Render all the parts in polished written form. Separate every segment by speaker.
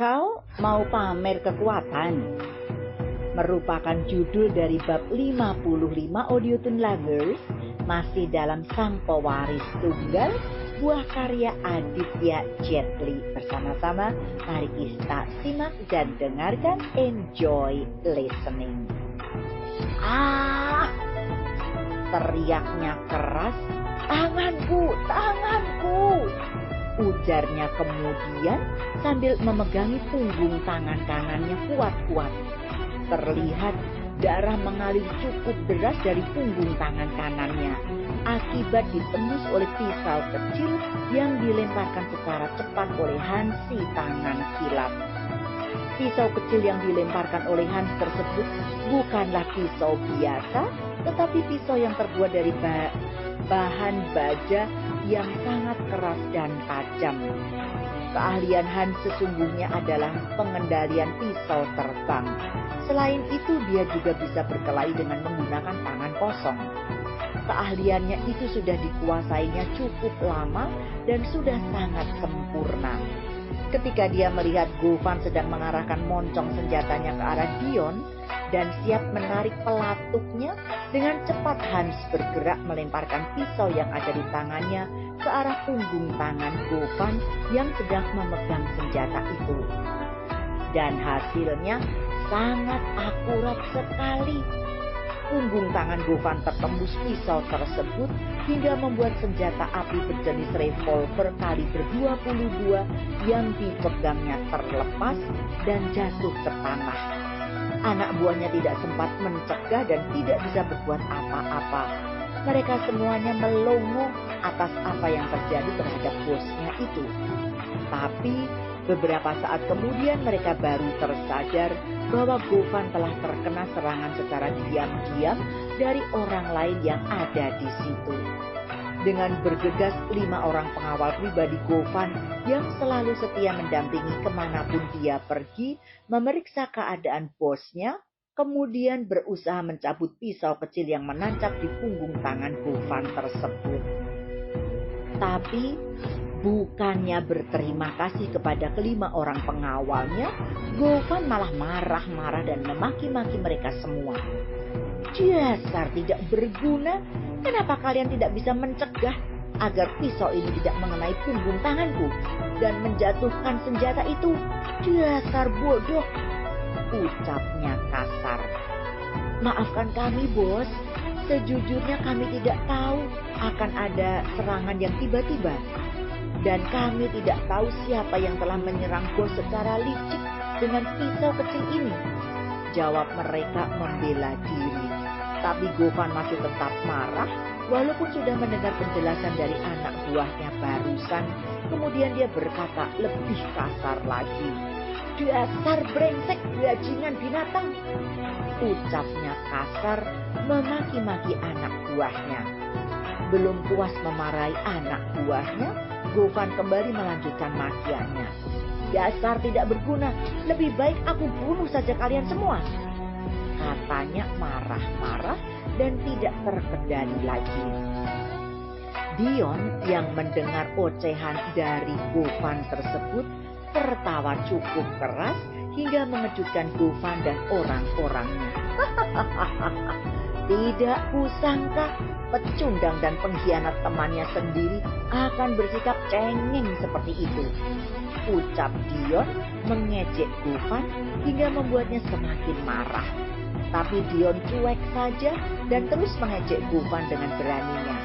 Speaker 1: Kau mau pamer kekuatan? Merupakan judul dari bab 55 Audiotune Lovers, masih dalam Sang Pewaris Tunggal, buah karya Aditya Jetli. Bersama-sama, mari kita simak dan dengarkan. Enjoy listening. Teriaknya keras, "Tanganku, tanganku!" ujarnya kemudian sambil memegangi punggung tangan kanannya kuat-kuat. Terlihat darah mengalir cukup deras dari punggung tangan kanannya akibat ditembus oleh pisau kecil yang dilemparkan secara cepat oleh Hans si tangan kilat. Pisau kecil yang dilemparkan oleh Hans tersebut bukanlah pisau biasa, tetapi pisau yang terbuat dari bahan baja yang sangat keras dan tajam. Keahlian Hans sesungguhnya adalah pengendalian pisau terbang. Selain itu, dia juga bisa berkelahi dengan menggunakan tangan kosong. Keahliannya itu sudah dikuasainya cukup lama dan sudah sangat sempurna. Ketika dia melihat Govan sedang mengarahkan moncong senjatanya ke arah Dion dan siap menarik pelatuknya, dengan cepat Hans bergerak melemparkan pisau yang ada di tangannya ke arah punggung tangan Govan yang sedang memegang senjata itu. Dan hasilnya sangat akurat sekali. Punggung tangan Govan tertembus pisau tersebut hingga membuat senjata api berjenis revolver kaliber 22 yang dipegangnya terlepas dan jatuh ke tanah. Anak buahnya tidak sempat mencegah dan tidak bisa berbuat apa-apa. Mereka semuanya melongo atas apa yang terjadi terhadap bosnya itu. Tapi beberapa saat kemudian mereka baru tersadar bahwa Govan telah terkena serangan secara diam-diam dari orang lain yang ada di situ. Dengan bergegas 5 orang pengawal pribadi Govan yang selalu setia mendampingi kemanapun dia pergi, memeriksa keadaan bosnya, kemudian berusaha mencabut pisau kecil yang menancap di punggung tangan Govan tersebut. Tapi bukannya berterima kasih kepada kelima orang pengawalnya, Govan malah marah-marah dan memaki-maki mereka semua. "Dasar tidak berguna, kenapa kalian tidak bisa mencegah agar pisau ini tidak mengenai punggung tanganku dan menjatuhkan senjata itu? Dasar bodoh!" ucapnya kasar. "Maafkan kami, bos. Sejujurnya kami tidak tahu akan ada serangan yang tiba-tiba. Dan kami tidak tahu siapa yang telah menyerang bos secara licik dengan pisau kecil ini," jawab mereka membela diri. Tapi Govan masih tetap marah walaupun sudah mendengar penjelasan dari anak buahnya barusan. Kemudian dia berkata lebih kasar lagi. "Dasar brengsek bajingan binatang," ucapnya kasar memaki-maki anak buahnya. Belum puas memarahi anak buahnya, Govan kembali melanjutkan makiannya. "Dasar tidak berguna, lebih baik aku bunuh saja kalian semua," katanya marah-marah dan tidak terkendali lagi. Dion yang mendengar ocehan dari Govan tersebut tertawa cukup keras hingga mengejutkan Govan dan orang-orangnya. "Tidak kusangka pecundang dan pengkhianat temannya sendiri akan bersikap cengeng seperti itu," ucap Dion mengejek Govan hingga membuatnya semakin marah. Tapi Dion cuek saja dan terus mengejek Govan dengan beraninya.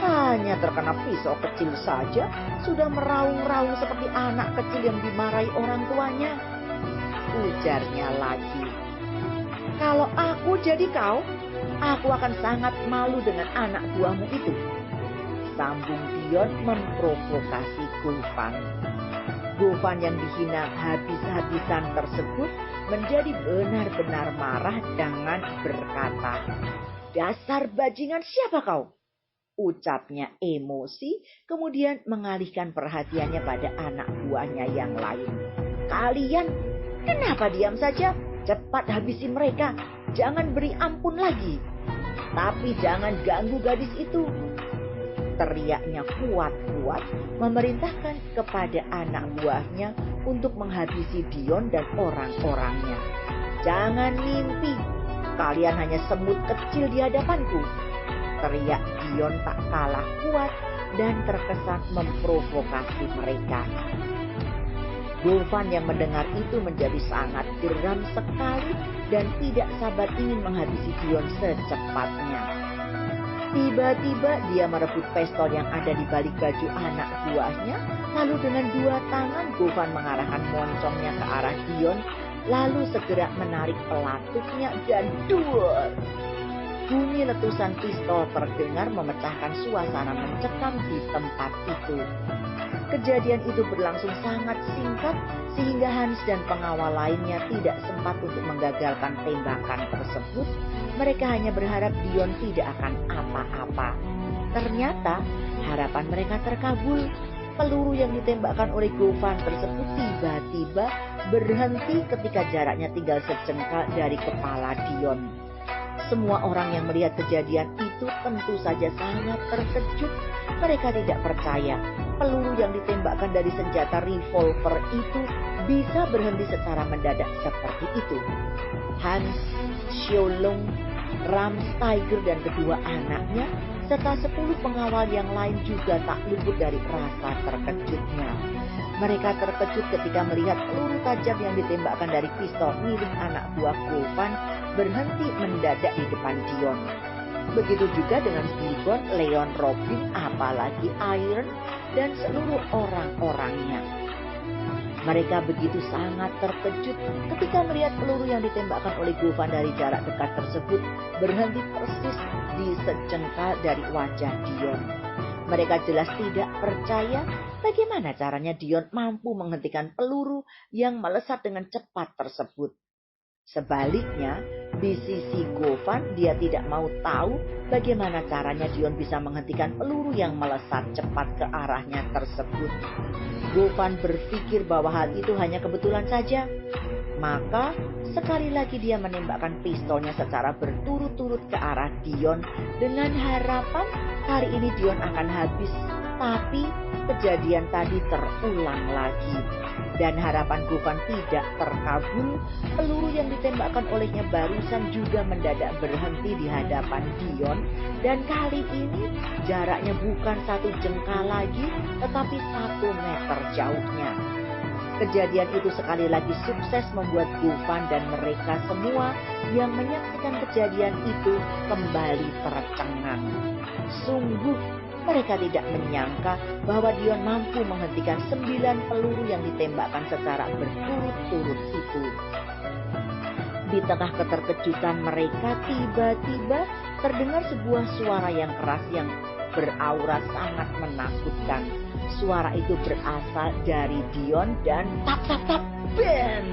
Speaker 1: "Hanya terkena pisau kecil saja sudah meraung-raung seperti anak kecil yang dimarahi orang tuanya," ujarnya lagi. "Kalau aku jadi kau, aku akan sangat malu dengan anak buahmu itu," sambung Dion memprovokasi Govan. Govan yang dihina habis-habisan tersebut menjadi benar-benar marah dengan berkata, "Dasar bajingan, siapa kau?" ucapnya emosi, kemudian mengalihkan perhatiannya pada anak buahnya yang lain. "Kalian kenapa diam saja? Cepat habisi mereka, jangan beri ampun lagi. Tapi jangan ganggu gadis itu." teriaknya kuat-kuat, memerintahkan kepada anak buahnya untuk menghabisi Dion dan orang-orangnya. "Jangan mimpi, kalian hanya semut kecil di hadapanku," teriak Dion tak kalah kuat dan terkesan memprovokasi mereka. Govan yang mendengar itu menjadi sangat geram sekali dan tidak sabar ingin menghabisi Dion secepatnya. Tiba-tiba dia merebut pistol yang ada di balik baju anak buahnya, lalu dengan dua tangan Govan mengarahkan moncongnya ke arah Dion, lalu segera menarik pelatutnya dan duel. Bunyi letusan pistol terdengar memecahkan suasana mencekam di tempat itu. Kejadian itu berlangsung sangat singkat sehingga Hans dan pengawal lainnya tidak sempat untuk menggagalkan tembakan tersebut. Mereka hanya berharap Dion tidak akan apa-apa. Ternyata harapan mereka terkabul. Peluru yang ditembakkan oleh Govan tersebut tiba-tiba berhenti ketika jaraknya tinggal sejengkal dari kepala Dion. Semua orang yang melihat kejadian itu tentu saja sangat terkejut. Mereka tidak percaya peluru yang ditembakkan dari senjata revolver itu bisa berhenti secara mendadak seperti itu. Hans, Xiaolong, Rams, Tiger dan kedua anaknya serta 10 pengawal yang lain juga tak luput dari rasa terkejutnya. Mereka terkejut ketika melihat peluru tajam yang ditembakkan dari pistol milik anak buah Govan berhenti mendadak di depan Dion. Begitu juga dengan Gibbon, Leon, Robin, apalagi Iron dan seluruh orang-orangnya. Mereka begitu sangat terkejut ketika melihat peluru yang ditembakkan oleh Govan dari jarak dekat tersebut berhenti persis di sejengkal dari wajah Dion. Mereka jelas tidak percaya bagaimana caranya Dion mampu menghentikan peluru yang melesat dengan cepat tersebut. Sebaliknya, di sisi Govan, dia tidak mau tahu bagaimana caranya Dion bisa menghentikan peluru yang melesat cepat ke arahnya tersebut. Govan berpikir bahwa hal itu hanya kebetulan saja. Maka, sekali lagi dia menembakkan pistolnya secara berturut-turut ke arah Dion dengan harapan kali ini Dion akan habis. Tapi kejadian tadi terulang lagi. Dan harapan Govan tidak terkabul. Peluru yang ditembakkan olehnya barusan juga mendadak berhenti di hadapan Dion. Dan kali ini jaraknya bukan 1 jengkal lagi, tetapi 1 meter jauhnya. Kejadian itu sekali lagi sukses membuat Govan dan mereka semua yang menyaksikan kejadian itu kembali tercengang. Sungguh mereka tidak menyangka bahwa Dion mampu menghentikan 9 peluru yang ditembakkan secara berturut-turut itu. Di tengah keterkejutan mereka, tiba-tiba terdengar sebuah suara yang keras yang beraura sangat menakutkan. Suara itu berasal dari Dion dan tap tap tap bam.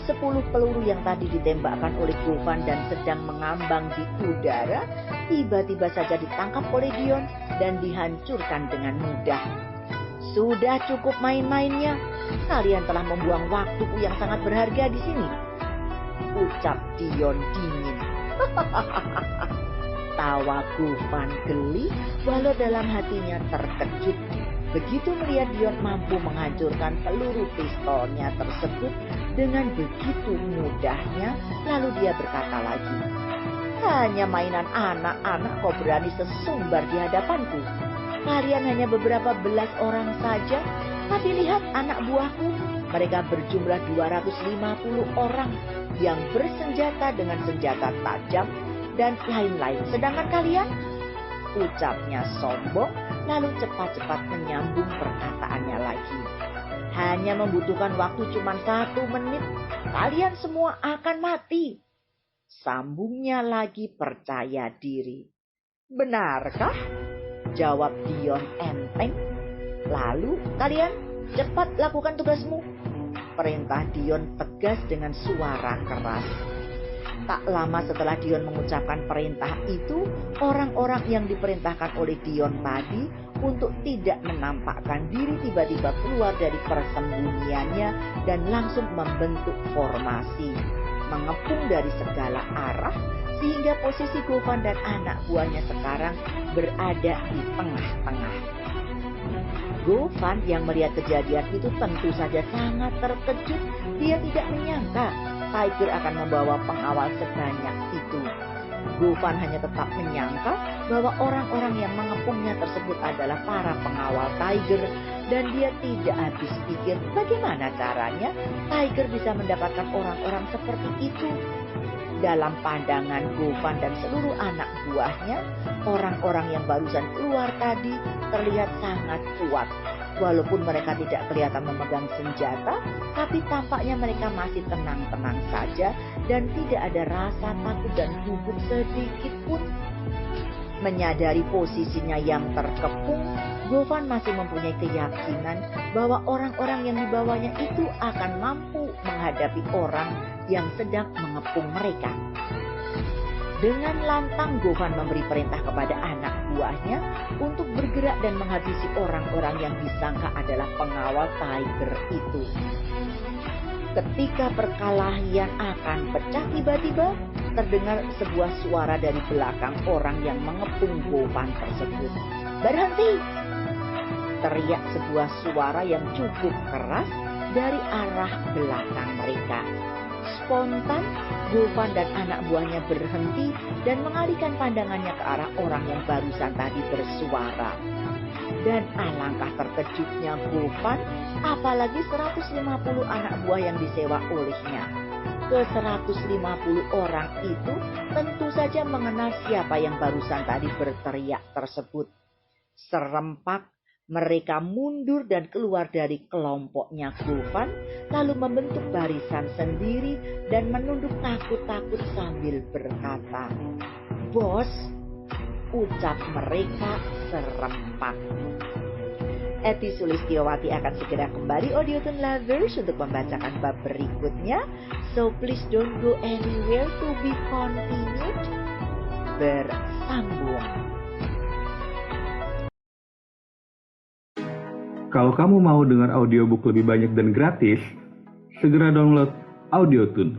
Speaker 1: 10 peluru yang tadi ditembakkan oleh Govan dan sedang mengambang di udara tiba-tiba saja ditangkap oleh Dion dan dihancurkan dengan mudah. "Sudah cukup main-mainnya. Kalian telah membuang waktuku yang sangat berharga di sini," ucap Dion dingin. Tawa Govan geli walau dalam hatinya terkejut. Begitu melihat Dion mampu menghancurkan peluru pistolnya tersebut dengan begitu mudahnya, lalu dia berkata lagi, "Hanya mainan anak-anak kau berani sesumbar di hadapanku. Kalian hanya beberapa belas orang saja, tapi lihat anak buahku. Mereka berjumlah 250 orang yang bersenjata dengan senjata tajam dan lain-lain. Sedangkan kalian," ucapnya sombong, lalu cepat-cepat menyambung perkataannya lagi, "hanya membutuhkan waktu cuma 1 menit, kalian semua akan mati." Sambungnya lagi percaya diri. "Benarkah?" jawab Dion enteng. "Lalu kalian cepat lakukan tugasmu," perintah Dion tegas dengan suara keras. Tak lama setelah Dion mengucapkan perintah itu, orang-orang yang diperintahkan oleh Dion tadi untuk tidak menampakkan diri tiba-tiba keluar dari persembunyiannya dan langsung membentuk formasi. mengepung dari segala arah sehingga posisi Govan dan anak buahnya sekarang berada di tengah-tengah. Govan yang melihat kejadian itu tentu saja sangat terkejut. Dia tidak menyangka Tiger akan membawa pengawal sebanyak itu. Govan hanya tetap menyangka bahwa orang-orang yang mengepungnya tersebut adalah para pengawal Tiger, dan dia tidak habis pikir bagaimana caranya Tiger bisa mendapatkan orang-orang seperti itu. Dalam pandangan Govan dan seluruh anak buahnya, orang-orang yang barusan keluar tadi terlihat sangat kuat. Walaupun mereka tidak kelihatan memegang senjata, tapi tampaknya mereka masih tenang-tenang saja dan tidak ada rasa takut dan gugup sedikit pun. Menyadari posisinya yang terkepung, Govan masih mempunyai keyakinan bahwa orang-orang yang dibawanya itu akan mampu menghadapi orang yang sedang mengepung mereka. Dengan lantang Govan memberi perintah kepada anak buahnya untuk bergerak dan menghabisi orang-orang yang disangka adalah pengawal Tiger itu. Ketika perkelahian akan pecah, tiba-tiba terdengar sebuah suara dari belakang orang yang mengepung Govan tersebut. "Berhenti!" teriak sebuah suara yang cukup keras dari arah belakang mereka. Spontan, Govan dan anak buahnya berhenti dan mengalihkan pandangannya ke arah orang yang barusan tadi bersuara. Dan alangkah terkejutnya Govan, apalagi 150 anak buah yang disewa olehnya. Ke 150 orang itu tentu saja mengenal siapa yang barusan tadi berteriak tersebut. Serempak mereka mundur dan keluar dari kelompoknya Govan, lalu membentuk barisan sendiri dan menunduk takut-takut sambil berkata, "Bos," ucap mereka serempak. Eti Sulistiowati akan segera kembali Audiothon Lovers untuk membacakan bab berikutnya. So please don't go anywhere, to be continued. Bersambung.
Speaker 2: Kalau kamu mau dengar audiobook lebih banyak dan gratis, segera download Audiothon.